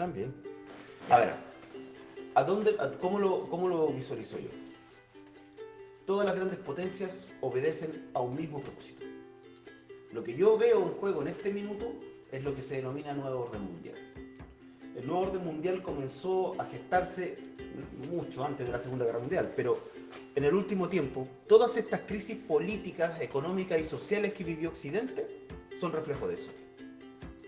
También. A ver, ¿cómo lo visualizo yo? Todas las grandes potencias obedecen a un mismo propósito. Lo que yo veo en juego en este minuto es lo que se denomina nuevo orden mundial. El nuevo orden mundial comenzó a gestarse mucho antes de la Segunda Guerra Mundial, pero en el último tiempo, todas estas crisis políticas, económicas y sociales que vivió Occidente son reflejo de eso.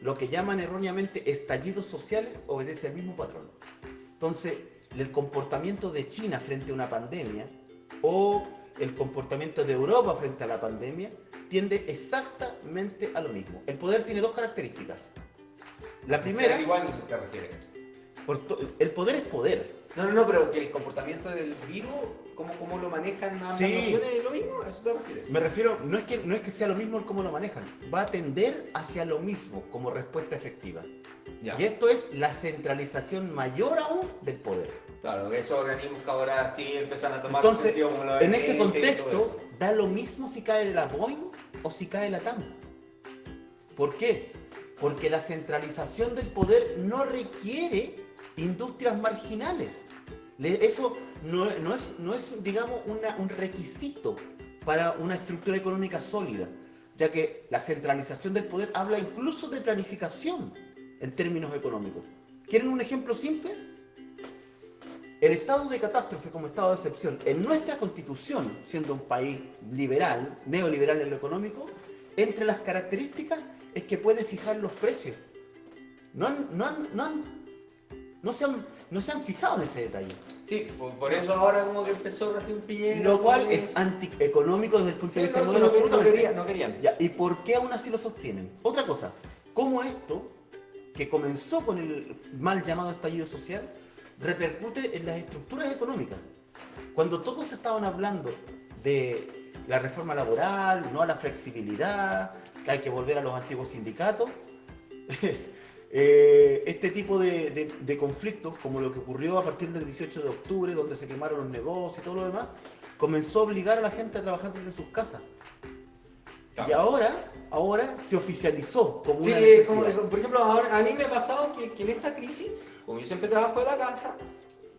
Lo que llaman erróneamente estallidos sociales obedece al mismo patrón. Entonces, el comportamiento de China frente a una pandemia o el comportamiento de Europa frente a la pandemia tiende exactamente a lo mismo. El poder tiene dos características. La primera... Igual te refieres. El poder es poder. No, pero que el comportamiento del virus, cómo lo manejan ambas naciones, ¿es lo mismo? ¿A eso te refieres? Me refiero, no es que sea lo mismo el cómo lo manejan, va a tender hacia lo mismo como respuesta efectiva. Ya. Y esto es la centralización mayor aún del poder. Claro, que esos organismos que ahora sí empiezan a tomar Entonces, sentido como la en ese OMS y todo contexto, eso. da lo mismo si cae la Boeing o si cae la TAM. ¿Por qué? Porque la centralización del poder no requiere industrias marginales. Eso no es, digamos, un requisito para una estructura económica sólida, ya que la centralización del poder habla incluso de planificación en términos económicos. ¿Quieren un ejemplo simple? El estado de catástrofe como estado de excepción en nuestra constitución, siendo un país liberal, neoliberal en lo económico, entre las características es que puede fijar los precios. No se han fijado en ese detalle. Sí, por eso ahora como que empezó recién Piñera. Lo cual es antieconómico desde el punto de vista moderno. No querían. Ya, ¿y por qué aún así lo sostienen? Otra cosa, ¿cómo esto, que comenzó con el mal llamado estallido social, repercute en las estructuras económicas? Cuando todos estaban hablando de la reforma laboral, no a la flexibilidad, que hay que volver a los antiguos sindicatos, este tipo de conflictos, como lo que ocurrió a partir del 18 de octubre, donde se quemaron los negocios y todo lo demás, comenzó a obligar a la gente a trabajar desde sus casas. Claro. Y ahora se oficializó como una Sí, necesidad. por ejemplo, ahora, a mí me ha pasado que en esta crisis, como yo siempre trabajo de la casa,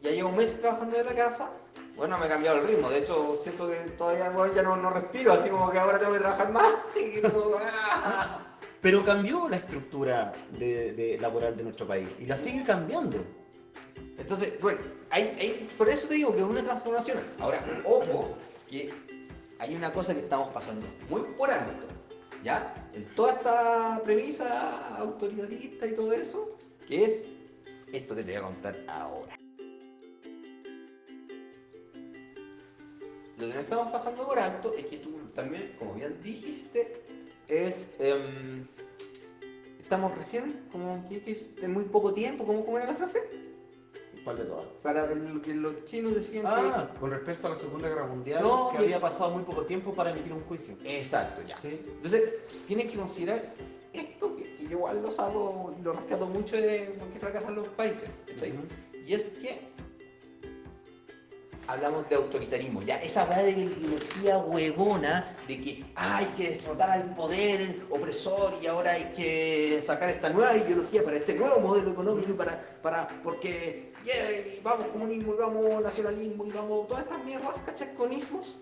ya llevo meses trabajando de la casa, bueno, me ha cambiado el ritmo. De hecho, siento que todavía ya no respiro, así como que ahora tengo que trabajar más. Y como, Pero cambió la estructura laboral de nuestro país y la sigue cambiando. Entonces, bueno, por eso te digo que es una transformación. Ahora, ojo, que hay una cosa que estamos pasando muy por alto, ¿ya? En toda esta premisa autoritarista y todo eso, que es esto que te voy a contar ahora. Lo que no estamos pasando por alto es que tú también, como bien dijiste, estamos recién, como que en muy poco tiempo, ¿cómo era la frase? ¿Cuál de todas? Para lo que los chinos decían Con respecto a la Segunda Guerra Mundial, No, que que- había pasado muy poco tiempo para emitir un juicio. Exacto, ya. ¿Sí? Entonces, tienes que considerar esto, que yo igual lo rescato mucho de por qué fracasan los países, ¿cachai? Ujú. Y es que hablamos de autoritarismo, ya esa verdad de la ideología huevona de que hay que derrotar al poder opresor y ahora hay que sacar esta nueva ideología para este nuevo modelo económico y porque vamos comunismo y vamos nacionalismo y vamos todas estas mierdas, cachaconismos,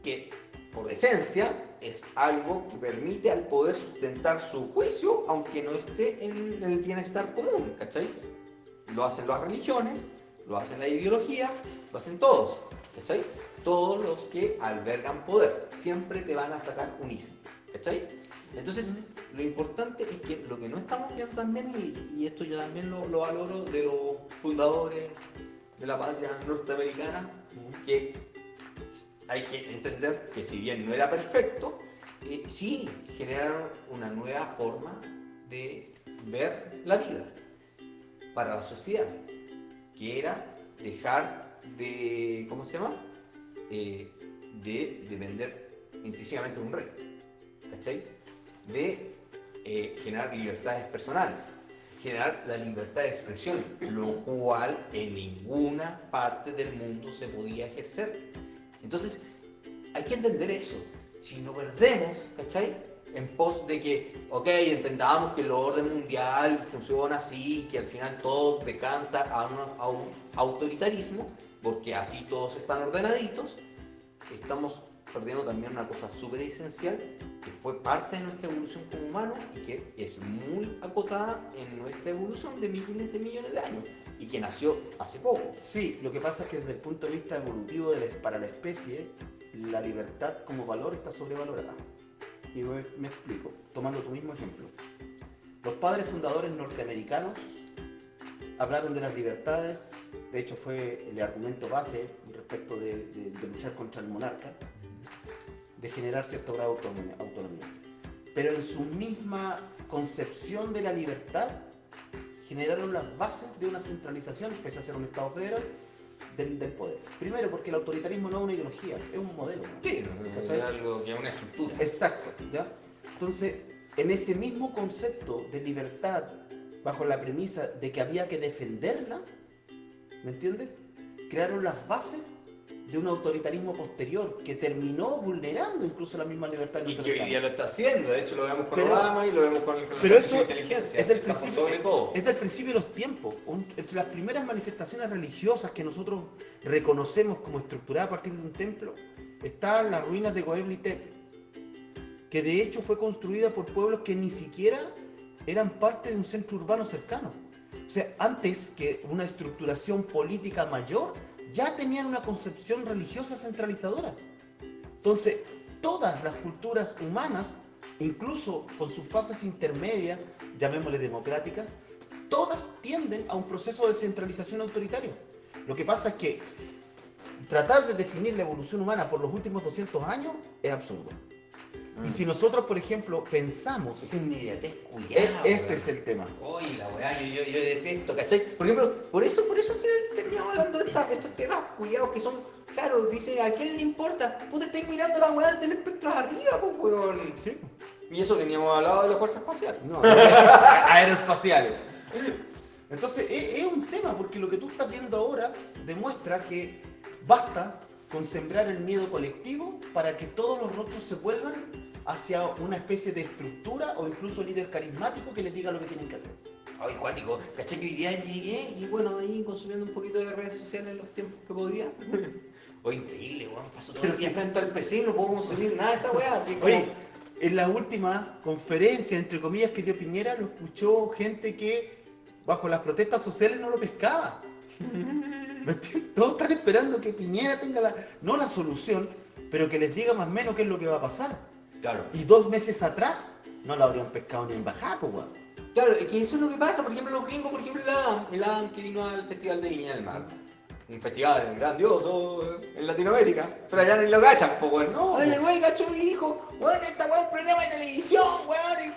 que por esencia es algo que permite al poder sustentar su juicio aunque no esté en el bienestar común, ¿cachai? Lo hacen las religiones, lo hacen las ideologías, lo hacen todos, ¿cachai? Todos los que albergan poder siempre te van a sacar un ismo, ¿cachai? Entonces, lo importante es que lo que no estamos viendo también, y esto yo también lo valoro de los fundadores de la patria norteamericana, que hay que entender que si bien no era perfecto, sí generaron una nueva forma de ver la vida para la sociedad, que era dejar de, ¿cómo se llama? De depender intrínsecamente de un rey, ¿cachai? De generar libertades personales, generar la libertad de expresión, lo cual en ninguna parte del mundo se podía ejercer. Entonces, hay que entender eso. Si no perdemos, ¿cachai? en pos de que, ok, entendamos que el orden mundial funciona así, que al final todo decanta a un autoritarismo, porque así todos están ordenaditos, estamos perdiendo también una cosa súper esencial que fue parte de nuestra evolución como humanos y que es muy acotada en nuestra evolución de miles de millones de años y que nació hace poco. Sí, lo que pasa es que desde el punto de vista evolutivo para la especie, la libertad como valor está sobrevalorada. Y me explico, tomando tu mismo ejemplo. Los padres fundadores norteamericanos hablaron de las libertades, de hecho fue el argumento base respecto de luchar contra el monarca, de generar cierto grado de autonomía. Pero en su misma concepción de la libertad, generaron las bases de una centralización, pese a ser un Estado federal, del poder. Primero, porque el autoritarismo no es una ideología, es un modelo, ¿no? Sí, es algo que es una estructura. Exacto, ¿ya? Entonces, en ese mismo concepto de libertad, bajo la premisa de que había que defenderla, ¿me entiendes? Crearon las bases de un autoritarismo posterior que terminó vulnerando incluso la misma libertad. Y que hoy día lo está haciendo, de hecho lo vemos con Pero- Obama y lo vemos con pero la eso inteligencia. es del Estamos principio, sobre todo. es del principio de los tiempos. Entre las primeras manifestaciones religiosas que nosotros reconocemos como estructuradas a partir de un templo, están las ruinas de Göbekli Tepe, que de hecho fue construida por pueblos que ni siquiera eran parte de un centro urbano cercano. O sea, antes que una estructuración política mayor, ya tenían una concepción religiosa centralizadora. Entonces, todas las culturas humanas, incluso con sus fases intermedias, llamémosle democráticas, todas tienden a un proceso de centralización autoritario. Lo que pasa es que tratar de definir la evolución humana por los últimos 200 años es absurdo. Y si nosotros, por ejemplo, pensamos... Esa inmediatez culiada. Ese es el tema. Oye, la weá, yo detesto, ¿cachai? Por ejemplo, por eso al final terminamos hablando de estos temas culiados que son, claro, dice, ¿a quién le importa? Puta, estáis mirando la weá del espectro arriba, pues weón. Sí. Y eso que ni hemos hablado de la fuerza espacial. No, aeroespaciales. Entonces, es un tema, porque lo que tú estás viendo ahora demuestra que basta con sembrar el miedo colectivo para que todos los rostros se vuelvan hacia una especie de estructura o incluso líder carismático que les diga lo que tienen que hacer. Ay, cuático, ¿cachai? Que hoy día llegué y bueno, ahí consumiendo un poquito de las redes sociales en los tiempos que podía. Oye, increíble, weón, paso todo el día frente al PC y no puedo consumir nada de esa weá, así como... Oye, en la última conferencia, entre comillas, que dio Piñera, lo escuchó gente que bajo las protestas sociales no lo pescaba. ¿Me entiendes? Todos están esperando que Piñera tenga no la solución, pero que les diga más o menos qué es lo que va a pasar. Claro. Y 2 meses atrás no lo habrían pescado ni en bajada, pues, weón. Claro, es que eso es lo que pasa, por ejemplo, los gringos, por ejemplo, el Adam que vino al Festival de Viña del Mar. Un festival grandioso en Latinoamérica, pero allá ni lo cachan, pues, weón. No, Oye, pues. güey, cachó y dijo, weón, esta weón es un programa de televisión, weón.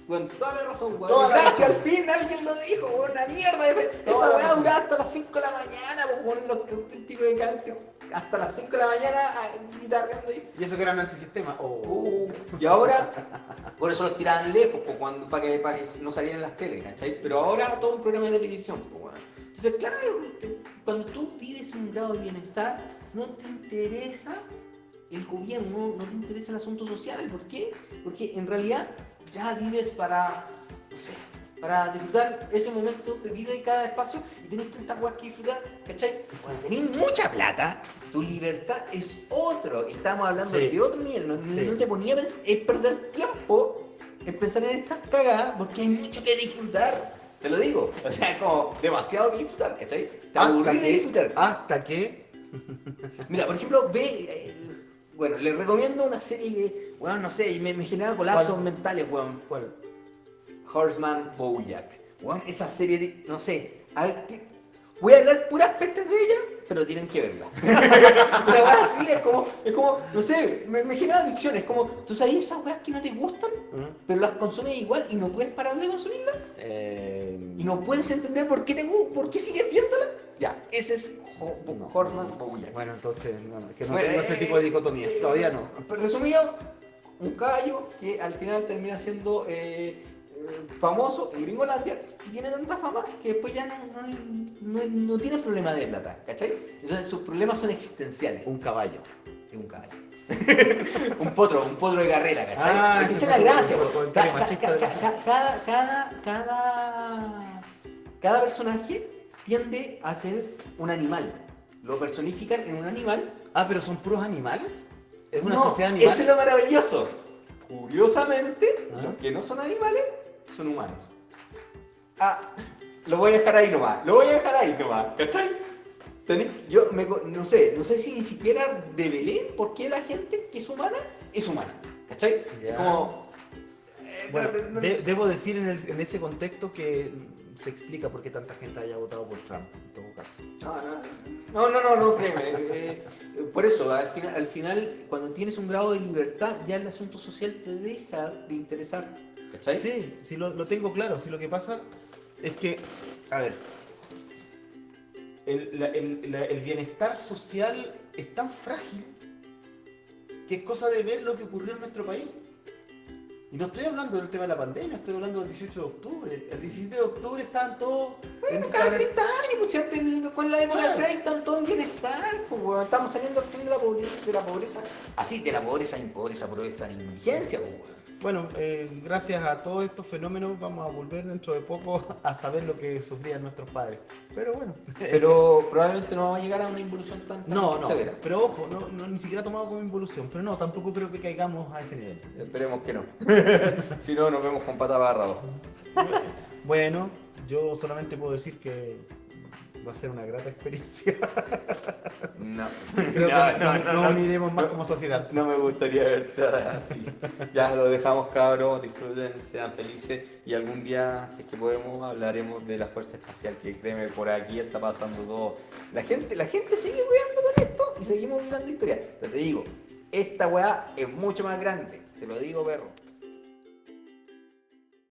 Con toda la razón, weón. Toda la Gracias, razón. al fin alguien lo dijo, weón, una mierda. Esa weá duraba hasta las 5 de la mañana, pues, weón, los auténticos de cante, hasta las 5 de la mañana guitarreando ahí. Y eso que eran antisistema. Y ahora, por eso los tiraban lejos, pues, para que no salieran en las teles, ¿cachai? Pero ahora todo un programa de televisión, pues, weón. Entonces, claro, cuando tú pides un grado de bienestar, no te interesa el gobierno, no te interesa el asunto social. ¿Por qué? Porque en realidad ya vives para, no sé, para disfrutar ese momento de vida y cada espacio y tenés tantas cosas que disfrutar, ¿cachai? Cuando tenés mucha plata, tu libertad es otro. Estamos hablando Sí. de otro nivel. No, Sí. no te ponía a pensar, es perder tiempo en pensar en estas cagadas porque hay mucho que disfrutar. Te lo digo. O sea, es como demasiado que disfrutar, ¿cachai? Te aburrís de disfrutar. Hasta que... Mira, por ejemplo, bueno, les recomiendo una serie que, bueno, no sé, me genera colapsos ¿Cuál? mentales, weón. ¿Cuál? Horseman Bojack. Weón, esa serie, no sé, voy a hablar puras pestes de ella, pero tienen que verla. Una weá así, es como, no sé, me genera adicciones, como, ¿tú sabes esas weas que no te gustan, pero las consumes igual y no puedes parar de consumirlas? Y no puedes entender por qué sigues viéndola. Ya, ese es Horseman Bojack. Bueno, entonces, no, es que no Bueno, tengo ese tipo de dicotomía. Todavía no. Pero resumido, un caballo que al final termina siendo famoso en Gringolandia y tiene tanta fama que después ya no tiene problema de plata, ¿cachai? Entonces sus problemas son existenciales. Un caballo. Es un caballo. Un potro de carrera, ¿cachai? Ah, Porque ese esa es la gracia, fue un comentario machista de cada personaje tiende a ser un animal. Lo personifican en un animal. Ah, pero son puros animales. Es una No, sociedad animal. eso es lo maravilloso. Curiosamente, Ah. los que no son animales son humanos. Ah, lo voy a dejar ahí nomás. ¿Cachai? No sé si ni siquiera develé por qué la gente que es humana, ¿cachai? Ya. Como, Bueno, no- debo decir en ese contexto que se explica por qué tanta gente haya votado por Trump, en todo caso. no, créeme. Por eso, al final, cuando tienes un grado de libertad, ya el asunto social te deja de interesar. ¿Cachai? Sí, sí lo tengo claro. Sí, lo que pasa es que, a ver, el bienestar social es tan frágil que es cosa de ver lo que ocurrió en nuestro país. Y no estoy hablando del tema de la pandemia, estoy hablando del 18 de octubre. El 17 de octubre estaban todos... Bueno, cada 30 años, pues, si antes, con la época de Claro. Frey están todos en bienestar, pues, weón. Estamos saliendo recién de la pobreza, así, de la pobreza, indigencia, pues, weón. Bueno, gracias a todos estos fenómenos vamos a volver dentro de poco a saber lo que sufrían nuestros padres. Pero bueno. Pero probablemente no vamos a llegar a una involución tan No, severa. pero ojo, ni siquiera tomado como involución, pero no, tampoco creo que caigamos a ese nivel. Esperemos que no. Si no, nos vemos con pata agarrados. Bueno, yo solamente puedo decir que va a ser una grata experiencia. No. Creo que nos uniremos más no, como sociedad. No me gustaría verte así. Ya lo dejamos, cabros. Disfruten, sean felices. Y algún día, si es que podemos, hablaremos de la fuerza espacial. Que créeme, por aquí está pasando todo. La gente sigue weando con esto y seguimos mirando historia. Pero te digo, esta weá es mucho más grande. Te lo digo, perro.